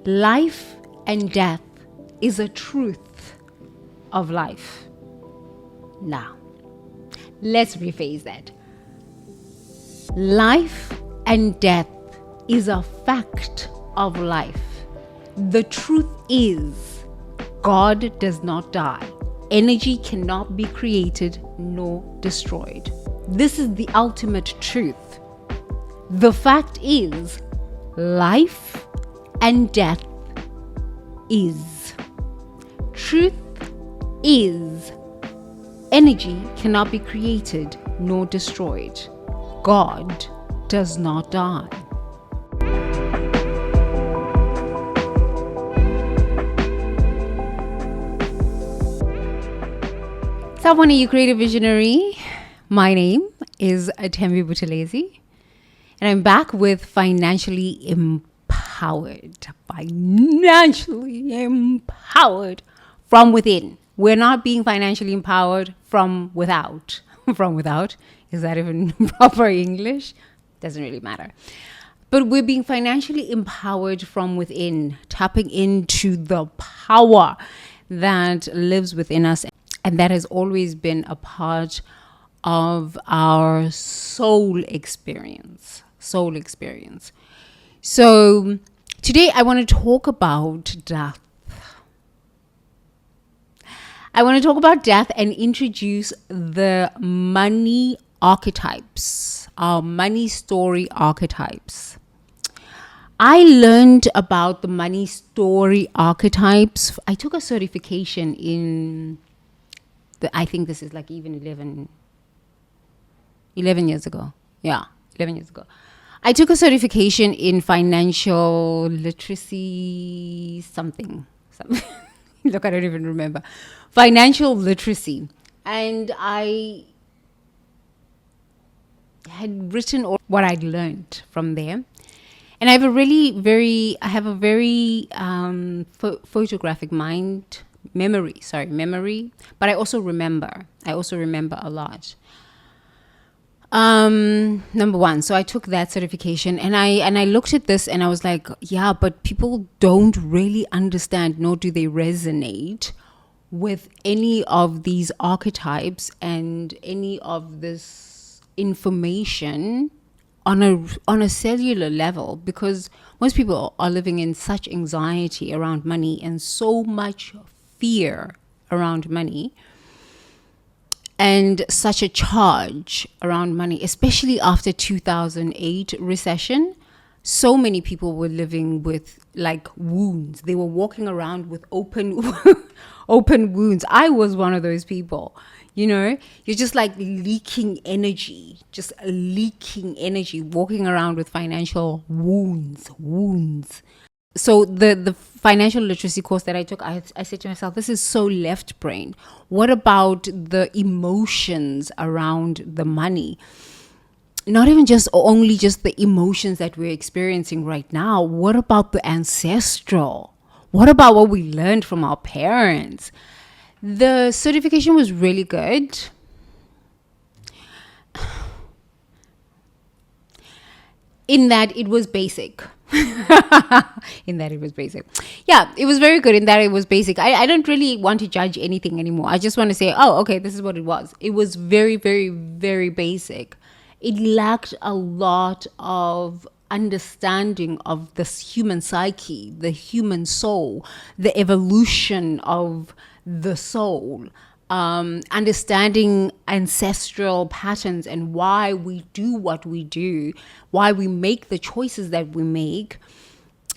Life and death is a truth of life. Now, let's rephrase that. Life and death is a fact of life. The truth is, God does not die. Energy cannot be created nor destroyed. This is the ultimate truth. The fact is, life and death is. Truth is, energy cannot be created nor destroyed. God does not die. Someone, are you creative visionary? My name is Thembi Buthelezi, and I'm back with Financially Empowered. Financially empowered from within. We're not being financially empowered from without. From without? Is that even proper English? Doesn't really matter. But we're being financially empowered from within, tapping into the power that lives within us. And that has always been a part of our soul experience. Soul experience. So today I want to talk about death. I want to talk about death and introduce the money archetypes, our money story archetypes. I learned about the money story archetypes. I took a certification in I think this is like even 11 years ago. Yeah, 11 years ago. I took a certification in financial literacy something. Look, I don't even remember. Financial literacy. And I had written all what I'd learned from there. And I have a very photographic memory, but I also remember a lot. Number one, so I took that certification and I looked at this and I was like, yeah, but people don't really understand, nor do they resonate with any of these archetypes and any of this information on a cellular level, because most people are living in such anxiety around money and so much fear around money and such a charge around money, especially after 2008 recession. So many people were living with like wounds. They were walking around with open wounds. I was one of those people. You know, you're just like leaking energy, walking around with financial wounds. So the financial literacy course that I took, I said to myself, this is so left brain. What about the emotions around the money? Not even only just the emotions that we're experiencing right now. What about the ancestral? What about what we learned from our parents? The certification was really good. In that it was basic. Yeah, it was very good in that it was basic. I don't really want to judge anything anymore. I just want to say, oh, okay, this is what it was. It was very, very, very basic. It lacked a lot of understanding of the human psyche, the human soul, the evolution of the soul, understanding ancestral patterns and why we do what we do, why we make the choices that we make.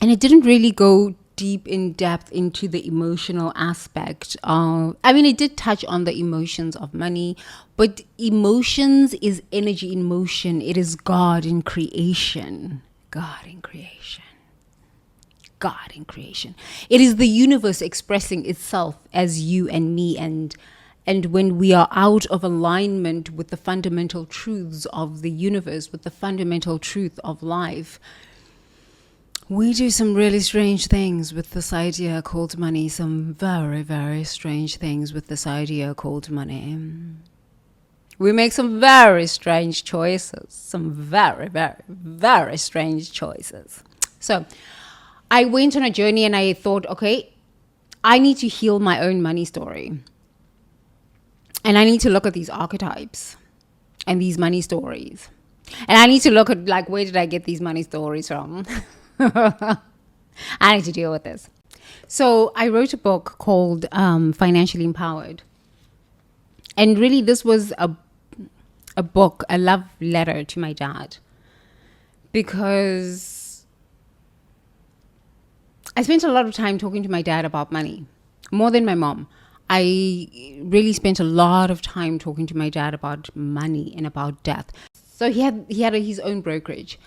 And it didn't really go deep in depth into the emotional aspect. It did touch on the emotions of money, but emotions is energy in motion. It is God in creation. It is the universe expressing itself as you and me, and when we are out of alignment with the fundamental truths of the universe, with the fundamental truth of life, we do some really strange things with this idea called money. Some very, very strange things with this idea called money. We make some very strange choices. Some very, very, very strange choices. So I went on a journey and I thought, okay, I need to heal my own money story. And I need to look at these archetypes and these money stories. And I need to look at, like, where did I get these money stories from? I need to deal with this. So I wrote a book called Financially Empowered. And really, this was a book, a love letter to my dad. Because I spent a lot of time talking to my dad about money, more than my mom. I really spent a lot of time talking to my dad about money and about death. So he had his own brokerage,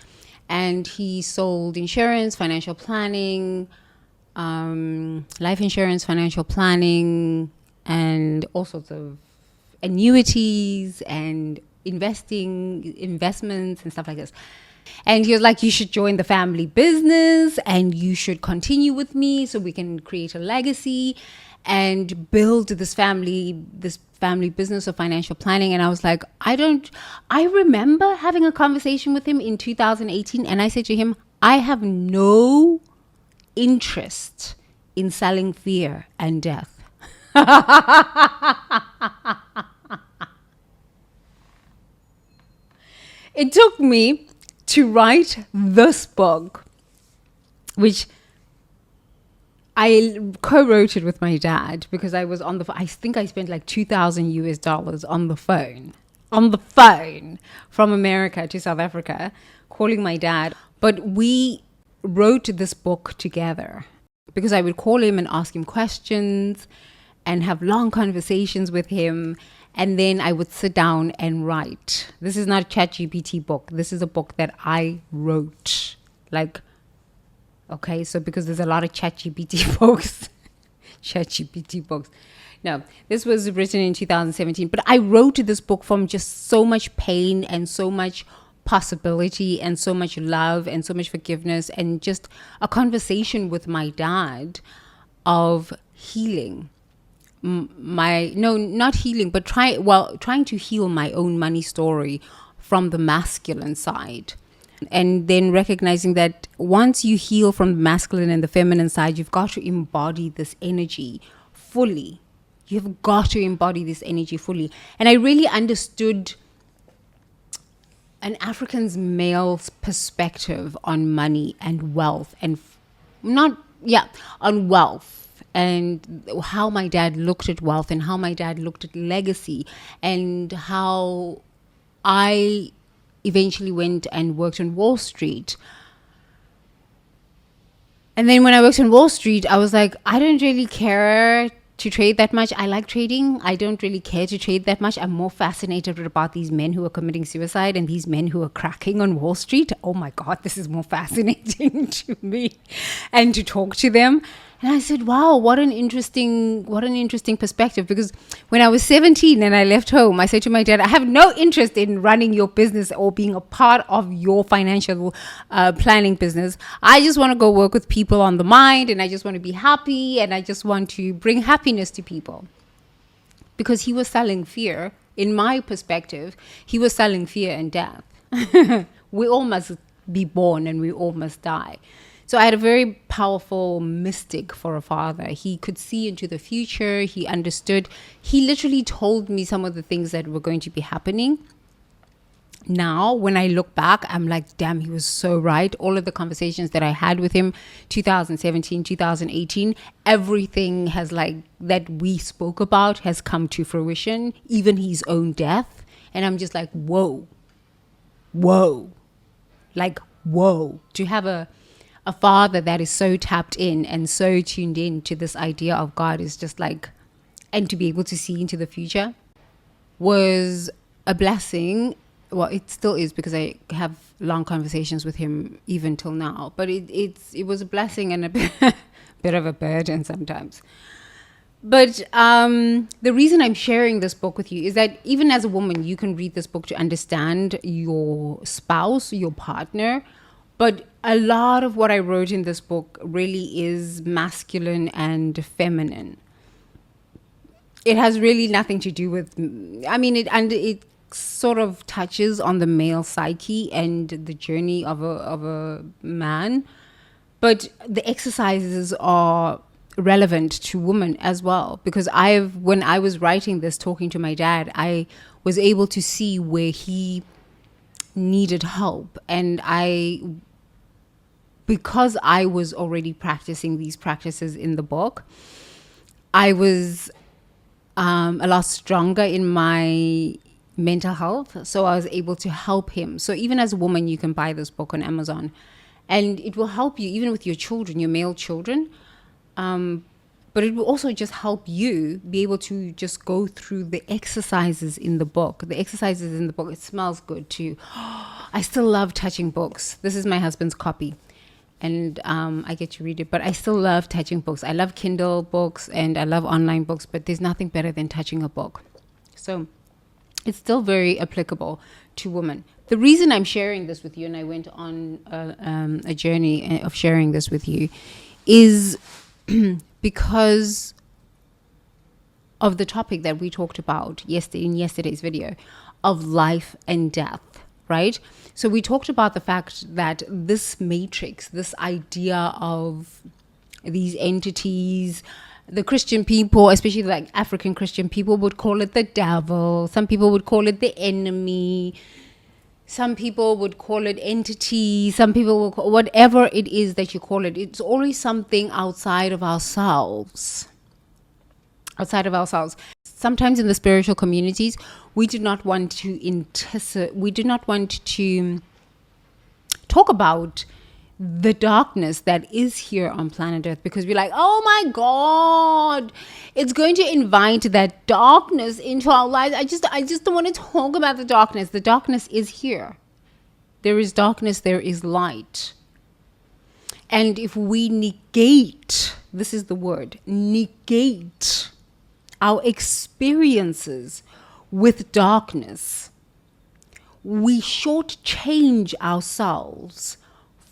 and he sold insurance, financial planning, life insurance, financial planning, and all sorts of annuities and investments and stuff like this. And he was like, you should join the family business and you should continue with me so we can create a legacy and build this family business of financial planning. And I was like, I remember having a conversation with him in 2018, and I said to him, I have no interest in selling fear and death. It took me to write this book, which I co-wrote it with my dad, because I was on the phone. I think I spent like $2,000 on the phone from America to South Africa, calling my dad. But we wrote this book together because I would call him and ask him questions and have long conversations with him. And then I would sit down and write. This is not a ChatGPT book. This is a book that I wrote. Like, okay, so because there's a lot of ChatGPT books. ChatGPT books. No, this was written in 2017. But I wrote this book from just so much pain and so much possibility and so much love and so much forgiveness and just a conversation with my dad of healing. Not healing, but trying to heal my own money story from the masculine side. And then recognizing that once you heal from the masculine and the feminine side, you've got to embody this energy fully. You've got to embody this energy fully. And I really understood an African's male's perspective on money and wealth on wealth. And how my dad looked at wealth and how my dad looked at legacy and how I eventually went and worked on Wall Street. And then when I worked on Wall Street, I was like, I don't really care to trade that much. I like trading. I don't really care to trade that much. I'm more fascinated about these men who are committing suicide and these men who are cracking on Wall Street. Oh my God, this is more fascinating to me, and to talk to them. And I said, wow, what an interesting perspective. Because when I was 17 and I left home, I said to my dad, I have no interest in running your business or being a part of your financial planning business. I just want to go work with people on the mind, and I just want to be happy, and I just want to bring happiness to people. Because he was selling fear. In my perspective, he was selling fear and death. We all must be born and we all must die. So I had a very powerful mystic for a father. He could see into the future. He understood. He literally told me some of the things that were going to be happening. Now, when I look back, I'm like, damn, he was so right. All of the conversations that I had with him, 2017, 2018, everything that we spoke about has come to fruition, even his own death. And I'm just like, whoa. Like, whoa. To have a father that is so tapped in and so tuned in to this idea of God is just like, and to be able to see into the future was a blessing. Well, it still is, because I have long conversations with him even till now, but it was a blessing and a bit of a burden sometimes. But the reason I'm sharing this book with you is that even as a woman, you can read this book to understand your spouse, your partner. But a lot of what I wrote in this book really is masculine and feminine. It has really nothing to do with, it sort of touches on the male psyche and the journey of a man. But the exercises are relevant to women as well, because when I was writing this, talking to my dad, I was able to see where he needed help, and because I was already practicing these practices in the book, I was a lot stronger in my mental health, so I was able to help him. So even as a woman, you can buy this book on Amazon, and it will help you even with your children, your male children. But it will also just help you be able to just go through the exercises in the book. The exercises in the book, it smells good too. I still love touching books. This is my husband's copy, and I get to read it, but I still love touching books. I love Kindle books and I love online books, but there's nothing better than touching a book. So it's still very applicable to women. The reason I'm sharing this with you, and I went on a journey of sharing this with you, is because of the topic that we talked about in yesterday's video of life and death, right? So we talked about the fact that this matrix, this idea of these entities, the Christian people, especially like African Christian people, would call it the devil. Some people would call it the enemy. Some people would call it entity. Some people will call whatever it is that you call it. It's always something outside of ourselves. Outside of ourselves. Sometimes in the spiritual communities, we do not want to talk about the darkness that is here on planet Earth, because we're like, oh my God, it's going to invite that darkness into our lives. I just don't want to talk about the darkness. The darkness is here. There is darkness, there is light. And if we negate, this is the word, negate our experiences with darkness, we shortchange ourselves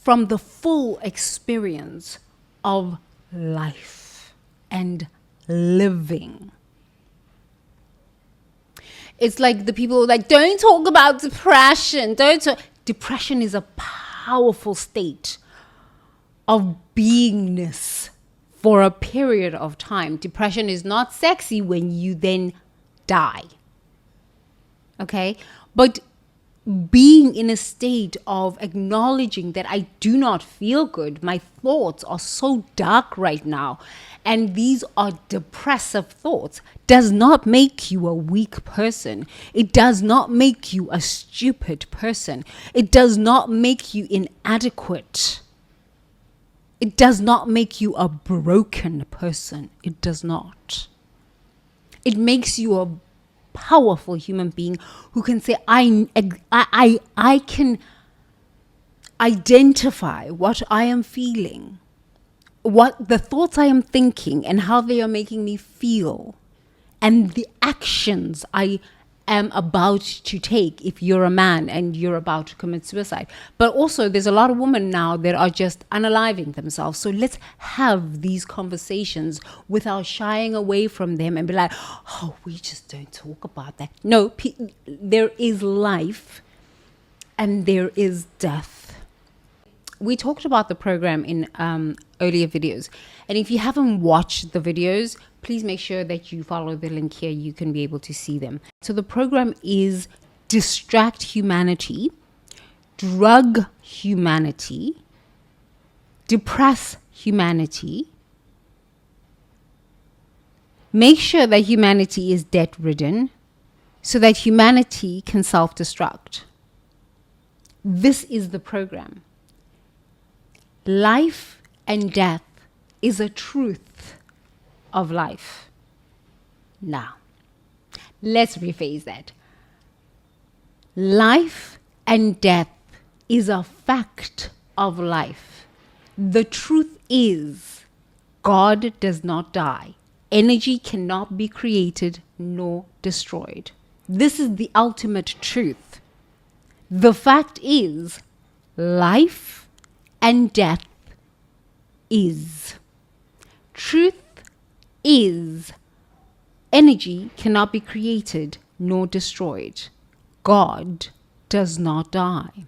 from the full experience of life and living. It's like the people like, don't talk about depression. Depression is a powerful state of beingness for a period of time. Depression is not sexy when you then die. Okay? But being in a state of acknowledging that I do not feel good, my thoughts are so dark right now, and these are depressive thoughts, does not make you a weak person. It does not make you a stupid person. It does not make you inadequate. It does not make you a broken person. It does not. It makes you a powerful human being who can say, I can identify what I am feeling, what the thoughts I am thinking, and how they are making me feel, and the actions I am about to take if you're a man and you're about to commit suicide. But also there's a lot of women now that are just unaliving themselves. So let's have these conversations without shying away from them and be like, oh, we just don't talk about that. No, there is life and there is death. We talked about the program in earlier videos. And if you haven't watched the videos, please make sure that you follow the link here. You can be able to see them. So the program is Distract Humanity, Drug Humanity, Depress Humanity, make sure that humanity is debt-ridden so that humanity can self-destruct. This is the program. Life and death is a truth of life. Now, let's rephrase that. Life and death is a fact of life. The truth is, God does not die. Energy cannot be created nor destroyed. This is the ultimate truth. The fact is, life and death is. Truth is, energy cannot be created nor destroyed. God does not die.